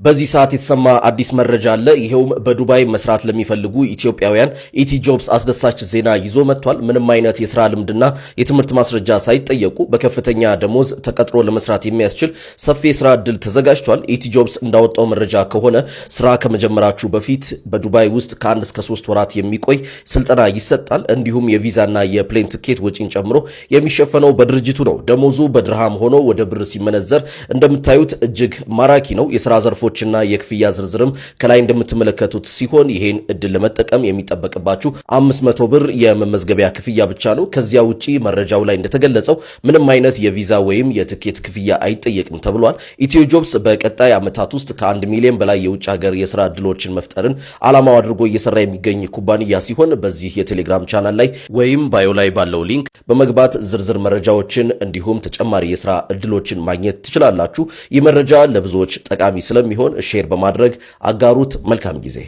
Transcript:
በዚህ ሰዓት የተሰማ አዲስ መረጃ አለ። ይሄውም በዱባይ መስራት ለሚፈልጉ ኢትዮጵያውያን ኢቲ ጆብስ አስደሳች ዜና ይዞ መጥቷል። ምንም አይነት የሥራ ልምድና የትምህርት ማስረጃ ሳይጠየቁ በከፍተኛ ደሞዝ ተቀጥሮ ለመስራት የሚያስችል ሰፊ የሥራ ዕድል ተዘጋጅቷል። ኢቲ ጆብስ እንዳወጣው መረጃ ከሆነ ስራ ከመጀመራችሁ በፊት በዱባይ ውስጥ ከ1 እስከ 3 ወራት የሚቆይ ስልጠና ይሰጣል። እንዲሁም የቪዛና የፕሌን ትኬት ወጪን ጨምሮ የሚሸፈነው በድርጅቱ ነው። ደሞዙ በድርሃም ሆኖ ወደ ብር ሲመነዘር እንደምታዩት እጅግ ማራኪ ነው። የሥራ ዘርፎችና የክፍያ ዝርዝርም ከላይ እንደምትመለከቱት ሲሆን ይሄን እድል ለመጠቀም የሚጠበቅባችሁ 500 ብር የመመዝገቢያ ክፍያ ብቻ ነው። ከዚያ ውጪ መረጃው ላይ እንደተገለጸው ምንም አይነት የቪዛ ወይም የትኬት ክፍያ አይጠየቅም ተብሏል። ኢትዮ ጆብስ በቀጣይ ዓመታት ውስጥ ከ1 ሚሊዮን በላይ የውጭ ሀገር የሥራ ዕድሎችን መፍጠርን ዓላማው አድርጎ እየሰራ የሚገኝ ኩባንያ ሲሆን በዚህ የቴሌግራም ቻናል ላይ ወይም ባዮ ላይ ባለው ሊንክ በመግባት ዝርዝር መረጃዎችን እንዲሁም ተጨማሪ የሥራ ዕድሎችን ማግኘት ትችላላችሁ። ይህ መረጃ ለብዙዎች ጠቃሚ ስለሚሆን ሼር በማድረግ አጋሩት። መልካም ጊዜ